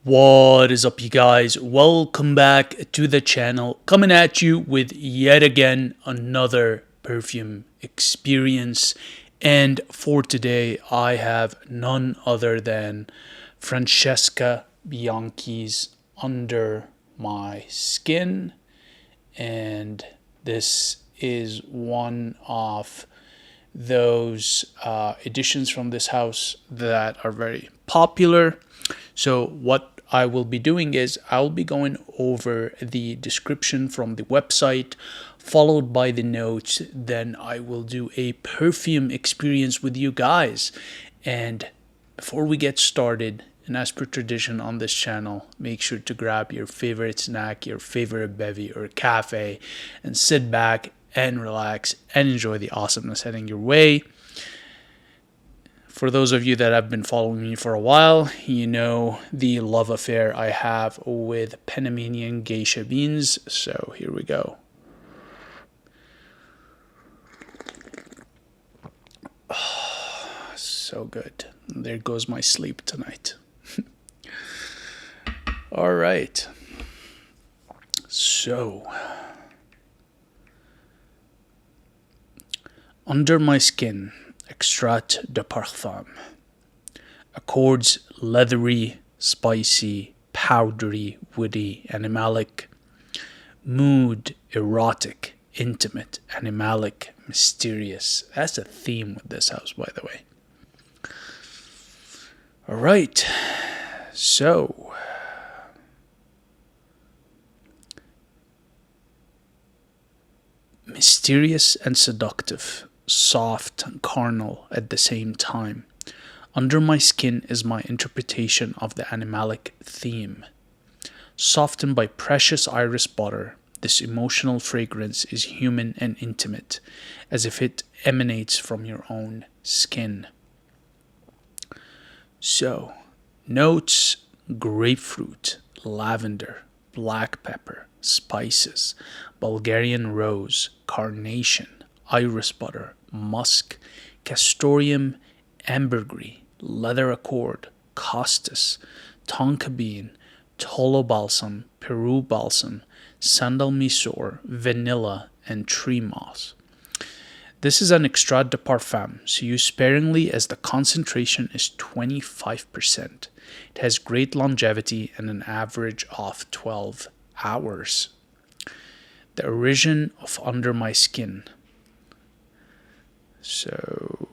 What is up, you guys? Welcome back to the channel. Coming at you with yet again another perfume experience. And for today, I have none other than Francesca Bianchi's Under My Skin. And this is one of those editions from this house that are very popular. So what I will be doing is I'll be going over the description from the website, followed by the notes. Then I will do a perfume experience with you guys. And before we get started, and as per tradition on this channel, make sure to grab your favorite snack, your favorite bevy or cafe, and sit back and relax and enjoy the awesomeness heading your way. For those of you that have been following me for a while, you know the love affair I have with Panamanian geisha beans. So here we go. Oh, so good. There goes my sleep tonight. All right. So, Under My Skin, Extrait de Parfum. Accords leathery, spicy, powdery, woody, animalic. Mood, erotic, intimate, animalic, mysterious. That's a theme with this house, by the way. All right. So, mysterious and seductive, soft and carnal at the same time. Under My Skin is my interpretation of the animalic theme. Softened by precious iris butter, this emotional fragrance is human and intimate, as if it emanates from your own skin. So, notes: grapefruit, lavender, black pepper, spices, Bulgarian rose, carnation, iris butter, musk, castoreum, ambergris, leather accord, costus, tonka bean, tolu balsam, peru balsam, sandal mysore, vanilla, and treemoss. This is an extrait de parfum, so use sparingly as the concentration is 25%. It has great longevity and an average of 12 hours. The origin of Under My Skin. So,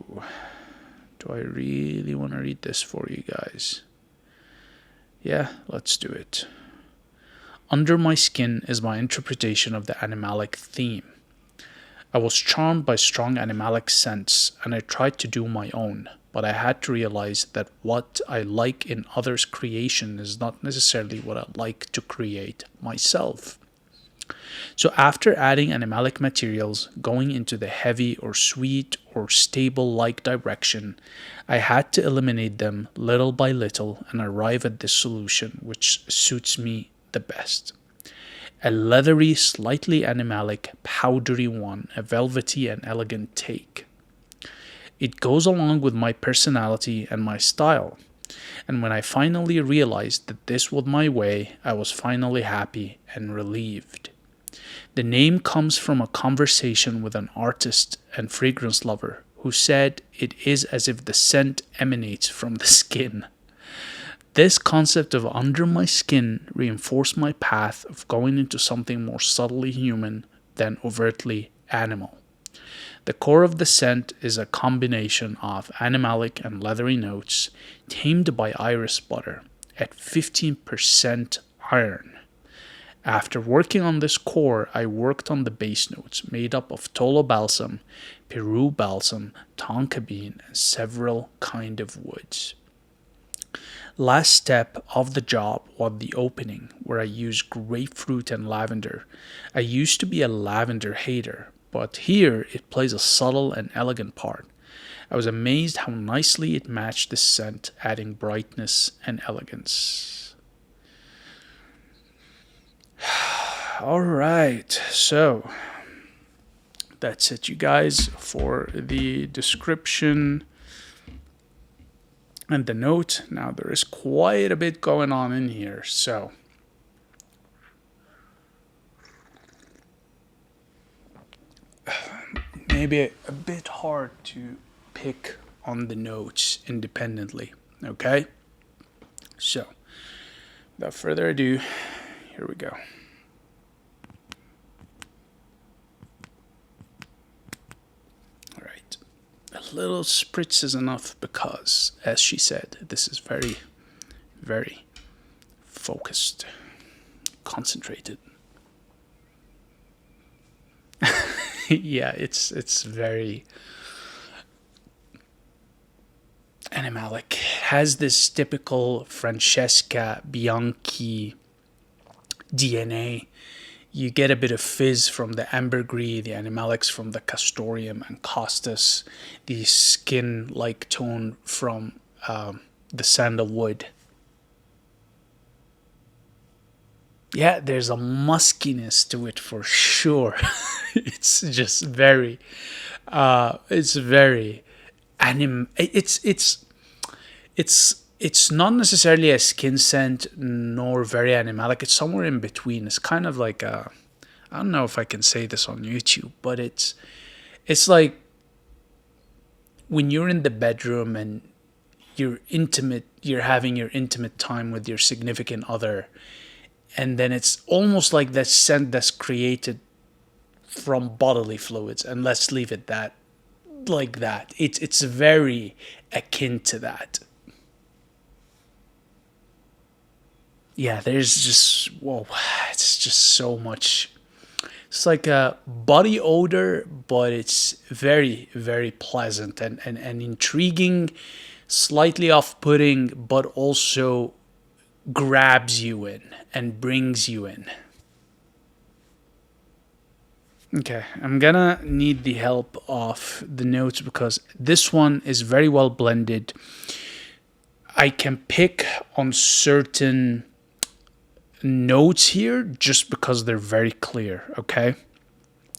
do I really want to read this for you guys? Yeah, let's do it. Under My Skin is my interpretation of the animalic theme. I was charmed by strong animalic scents, and I tried to do my own, but I had to realize that what I like in others' creation is not necessarily what I like to create myself. So after adding animalic materials, going into the heavy or sweet or stable-like direction, I had to eliminate them little by little and arrive at this solution which suits me the best. A leathery, slightly animalic, powdery one, a velvety and elegant take. It goes along with my personality and my style. And when I finally realized that this was my way, I was finally happy and relieved. The name comes from a conversation with an artist and fragrance lover who said it is as if the scent emanates from the skin. This concept of under my skin reinforced my path of going into something more subtly human than overtly animal. The core of the scent is a combination of animalic and leathery notes, tamed by iris butter at 15% iron. After working on this core, I worked on the base notes made up of tolu balsam, peru balsam, tonka bean, and several kind of woods. Last step of the job was the opening, where I used grapefruit and lavender. I used to be a lavender hater, but here it plays a subtle and elegant part. I was amazed how nicely it matched the scent, adding brightness and elegance. All right, so that's it, you guys, for the description. And the note, now there is quite a bit going on in here, so maybe a bit hard to pick on the notes independently. Okay, so without further ado, here we go. All right, a little spritz is enough because, as she said, this is very, very focused, concentrated. Yeah, it's very animalic. It has this typical Francesca Bianchi DNA. You get a bit of fizz from the ambergris, the animalics from the castoreum and costus, the skin-like tone from the sandalwood. Yeah, there's a muskiness to it for sure. It's just very, it's very it's not necessarily a skin scent nor very animalic. It's somewhere in between. It's kind of like a, I don't know if I can say this on YouTube, but it's like when you're in the bedroom and you're having your intimate time with your significant other, and then it's almost like that scent that's created from bodily fluids, and let's leave it that like that. It's very akin to that. Yeah, there's just, whoa, it's just so much. It's like a body odor, but it's very, very pleasant and intriguing, slightly off-putting, but also grabs you in and brings you in. Okay, I'm gonna need the help of the notes because this one is very well blended. I can pick on certain notes here just because they're very clear, okay?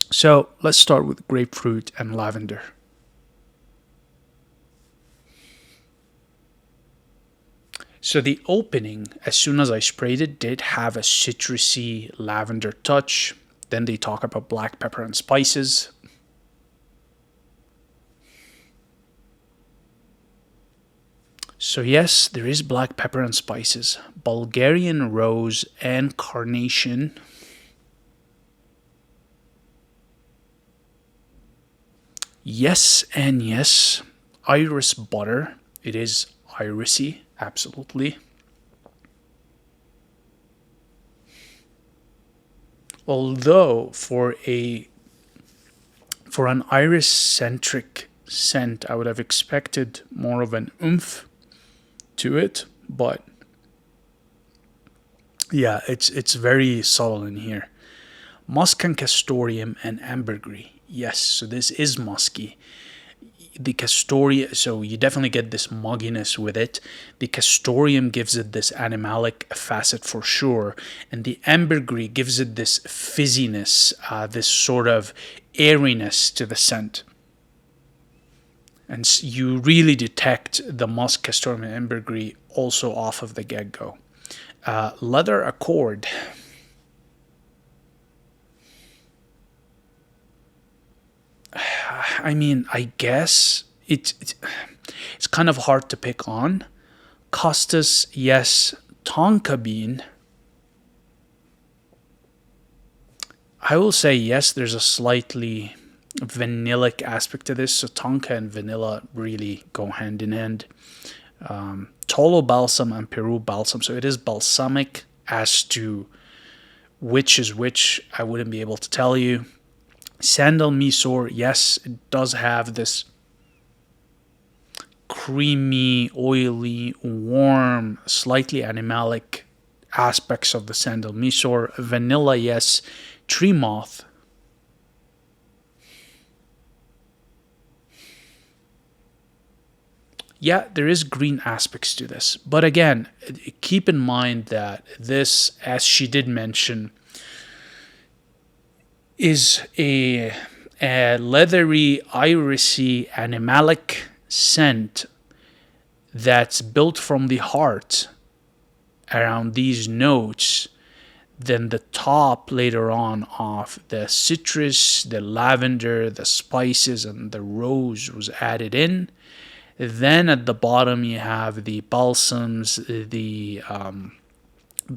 So let's start with grapefruit and lavender. So the opening, as soon as I sprayed it, did have a citrusy lavender touch. Then they talk about black pepper and spices. So yes, there is black pepper and spices, Bulgarian rose and carnation. Yes and yes, iris butter. It is irisy, absolutely. Although for an iris centric scent, I would have expected more of an oomph to it, but yeah, it's very subtle in here. Musk and castoreum and ambergris. Yes, so this is musky. The castoreum, so you definitely get this mugginess with it. The castoreum gives it this animalic facet for sure, and the ambergris gives it this fizziness, this sort of airiness to the scent. And you really detect the musk, castoreum, and ambergris also off of the get-go. Leather accord. I mean, I guess it's kind of hard to pick on. Costus, yes. Tonka bean. I will say yes, there's a slightly vanillic aspect to this. So tonka and vanilla really go hand in hand. Tolu balsam and Peru balsam. So it is balsamic. As to which is which, I wouldn't be able to tell you. Sandal mysore, yes, it does have this creamy, oily, warm, slightly animalic aspects of the sandal mysore. Vanilla, yes. Treemoss. Yeah, there is green aspects to this. But again, keep in mind that this, as she did mention, is a leathery, irisy, animalic scent that's built from the heart around these notes, then the top later on of the citrus, the lavender, the spices, and the rose was added in. Then at the bottom you have the balsams, the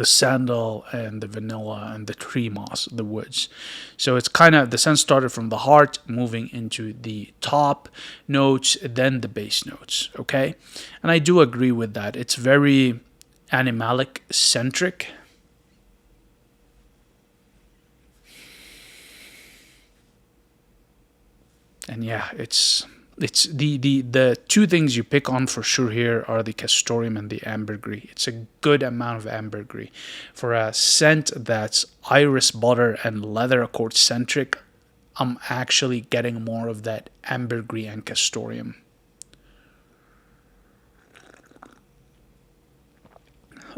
sandal, and the vanilla, and the treemoss, the woods. So it's kind of, the scent started from the heart, moving into the top notes, then the base notes. Okay, and I do agree with that. It's very animalic centric. And yeah, it's the two things you pick on for sure here are the castoreum and the ambergris. It's a good amount of ambergris for a scent that's iris butter and leather accord centric. I'm actually getting more of that ambergris and castoreum.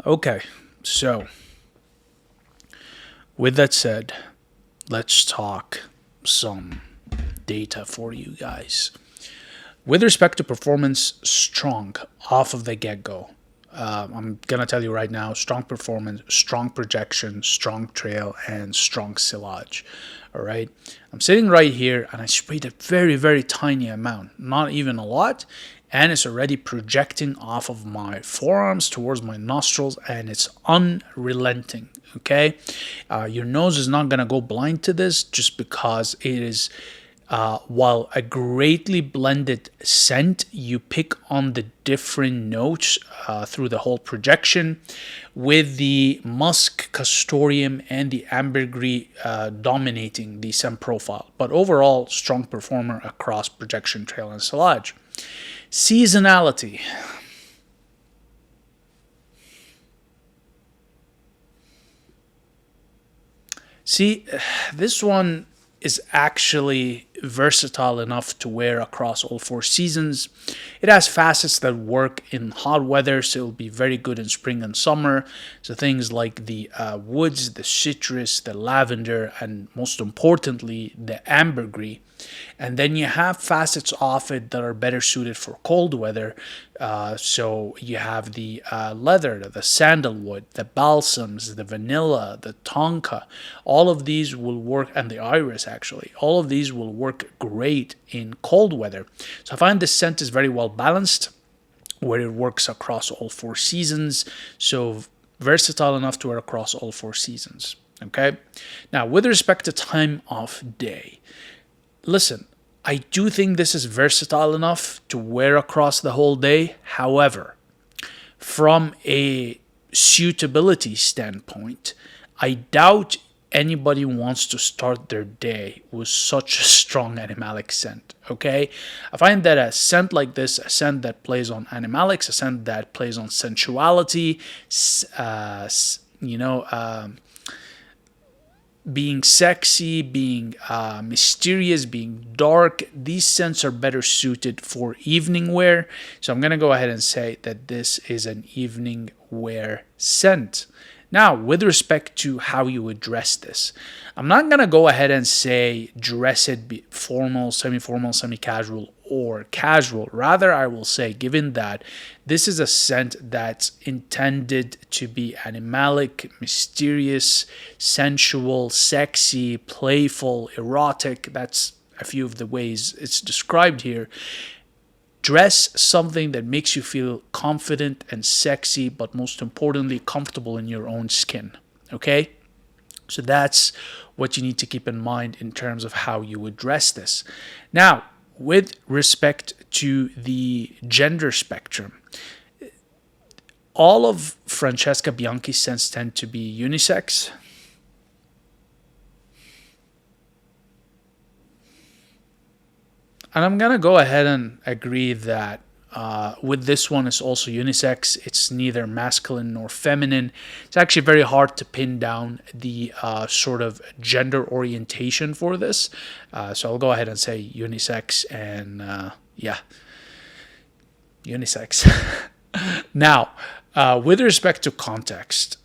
Okay, so with that said, let's talk some data for you guys. With respect to performance, strong off of the get-go. I'm going to tell you right now, strong performance, strong projection, strong trail, and strong sillage. All right. I'm sitting right here and I sprayed a very, very tiny amount, not even a lot. And it's already projecting off of my forearms towards my nostrils, and it's unrelenting. Okay. Your nose is not going to go blind to this just because it is. While a greatly blended scent, you pick on the different notes through the whole projection, with the musk, castoreum, and the ambergris dominating the scent profile. But overall, strong performer across projection, trail, and sillage. Seasonality. See, this one is actually versatile enough to wear across all 4 seasons. It has facets that work in hot weather, so it'll be very good in spring and summer. So things like the woods, the citrus, the lavender, and most importantly, the ambergris. And then you have facets of it that are better suited for cold weather. So you have the leather, the sandalwood, the balsams, the vanilla, the tonka. All of these will work, and the iris actually. All of these will work great in cold weather. So I find this scent is very well balanced, where it works across all 4 seasons. So versatile enough to wear across all 4 seasons. Okay. Now, with respect to time of day. Listen, I do think this is versatile enough to wear across the whole day. However, from a suitability standpoint, I doubt anybody wants to start their day with such a strong animalic scent. Okay, I find that a scent like this, a scent that plays on animalics, a scent that plays on sensuality, being sexy, being mysterious, being dark, these scents are better suited for evening wear. So I'm going to go ahead and say that this is an evening wear scent. Now, with respect to how you would dress this, I'm not going to go ahead and say dress it formal, semi-formal, semi-casual, or casual. Rather, I will say, given that this is a scent that's intended to be animalic, mysterious, sensual, sexy, playful, erotic, that's a few of the ways it's described here. Dress something that makes you feel confident and sexy, but most importantly, comfortable in your own skin. Okay? So that's what you need to keep in mind in terms of how you would dress this. Now, with respect to the gender spectrum, all of Francesca Bianchi's scents tend to be unisex. And I'm going to go ahead and agree that with this one, it's also unisex. It's neither masculine nor feminine. It's actually very hard to pin down the sort of gender orientation for this. So I'll go ahead and say unisex, and yeah, unisex. Now, with respect to context,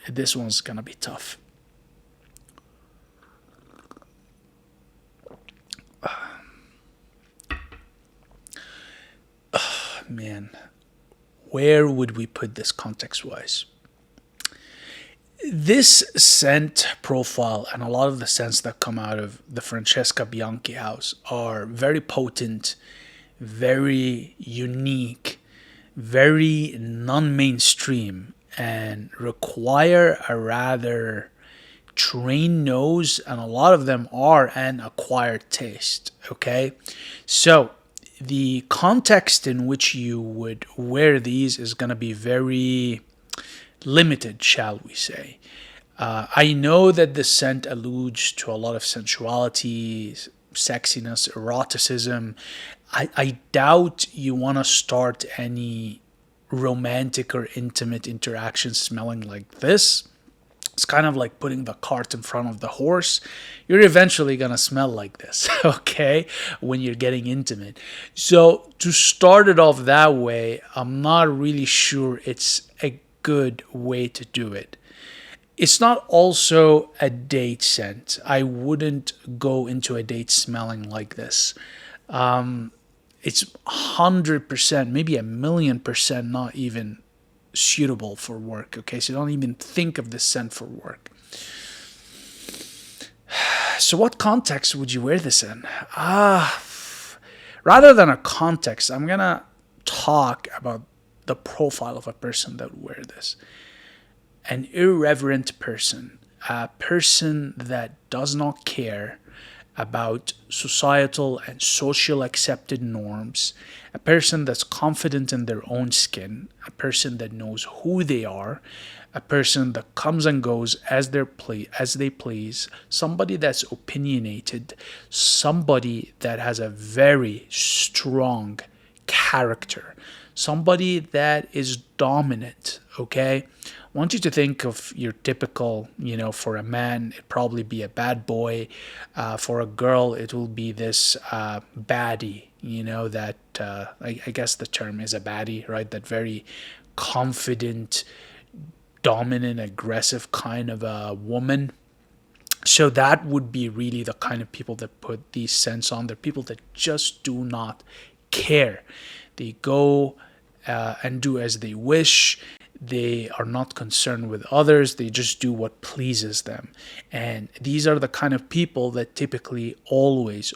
this one's going to be tough. man, where would we put this context-wise? This scent profile and a lot of the scents that come out of the Francesca Bianchi house are very potent, very unique, very non-mainstream, and require a rather trained nose, and a lot of them are an acquired taste. Okay, so the context in which you would wear these is going to be very limited, shall we say. I know that the scent alludes to a lot of sensuality, sexiness, eroticism. I doubt you want to start any romantic or intimate interaction smelling like this. It's kind of like putting the cart in front of the horse. You're eventually going to smell like this, okay, when you're getting intimate. So to start it off that way, I'm not really sure it's a good way to do it. It's not also a date scent. I wouldn't go into a date smelling like this. It's 100%, maybe 1,000,000% not even suitable for work. Okay, so don't even think of this scent for work. So what context would you wear this in? Rather than a context, I'm gonna talk about the profile of a person that would wear this. An irreverent person, a person that does not care about societal and social accepted norms, a person that's confident in their own skin, a person that knows who they are, a person that comes and goes as they please, somebody that's opinionated, somebody that has a very strong character, somebody that is dominant, okay? I want you to think of your typical, for a man, it'd probably be a bad boy. For a girl, it will be this baddie, that I guess the term is a baddie, right? That very confident, dominant, aggressive kind of a woman. So that would be really the kind of people that put these scents on. They're people that just do not care. They go and do as they wish. They are not concerned with others. They just do what pleases them. And these are the kind of people that typically always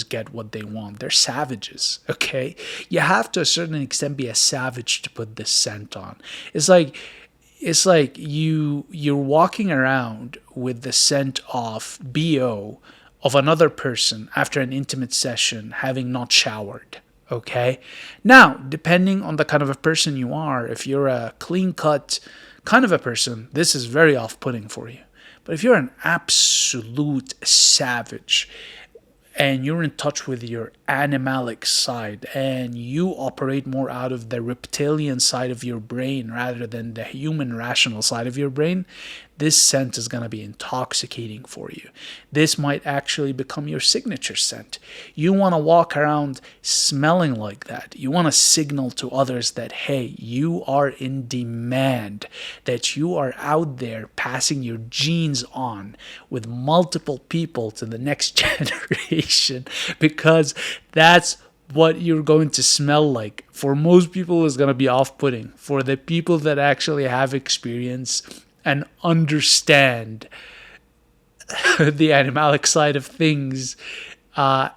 get what they want. They're savages, okay? You have to a certain extent be a savage to put this scent on. It's like you're walking around with the scent of BO of another person after an intimate session having not showered. Okay. Now, depending on the kind of a person you are, if you're a clean-cut kind of a person, this is very off-putting for you. But if you're an absolute savage and you're in touch with your animalic side and you operate more out of the reptilian side of your brain rather than the human rational side of your brain, this scent is going to be intoxicating for you. This might actually become your signature scent. You want to walk around smelling like that. You want to signal to others that, hey, you are in demand, that you are out there passing your genes on with multiple people to the next generation, because that's what you're going to smell like. For most people, it's going to be off-putting. For the people that actually have experience and understand the animalic side of things,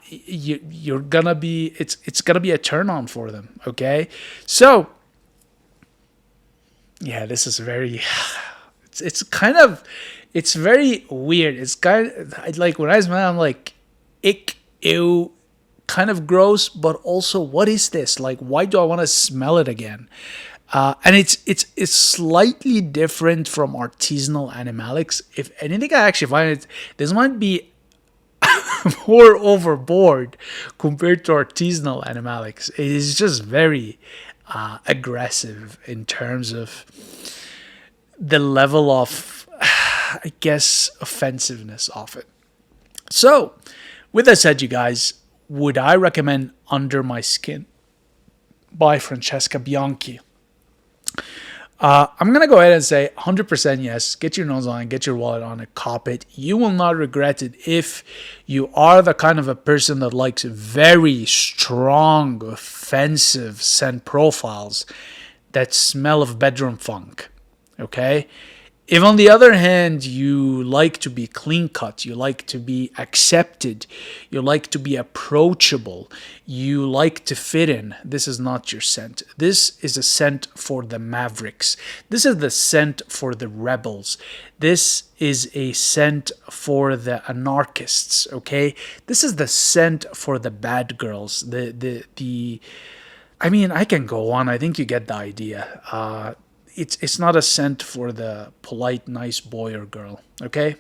you're gonna be, it's gonna be a turn on for them. Okay, so yeah, this is very, it's very weird. It's kind of like when I smell, I'm like, ick, ew, kind of gross, but also, what is this? Like, why do I want to smell it again? And it's slightly different from artisanal animalics. If anything, I actually find this might be more overboard compared to artisanal animalics. It is just very aggressive in terms of the level of, I guess, offensiveness of it. So, with that said, you guys, would I recommend Under My Skin by Francesca Bianchi? I'm going to go ahead and say 100% yes. Get your nose on it, get your wallet on it, cop it. You will not regret it if you are the kind of a person that likes very strong, offensive scent profiles that smell of bedroom funk. Okay? If, on the other hand, you like to be clean cut, you like to be accepted, you like to be approachable, you like to fit in, this is not your scent. This is a scent for the mavericks. This is the scent for the rebels. This is a scent for the anarchists, okay? This is the scent for the bad girls. I mean, I can go on. I think you get the idea. It's not a scent for the polite, nice boy or girl. Okay?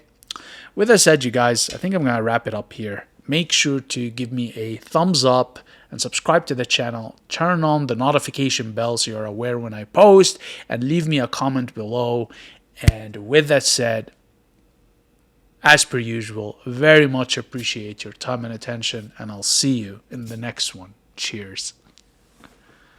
With that said, you guys, I think I'm going to wrap it up here. Make sure to give me a thumbs up and subscribe to the channel. Turn on the notification bell so you're aware when I post, and leave me a comment below. And with that said, as per usual, very much appreciate your time and attention, and I'll see you in the next one. Cheers.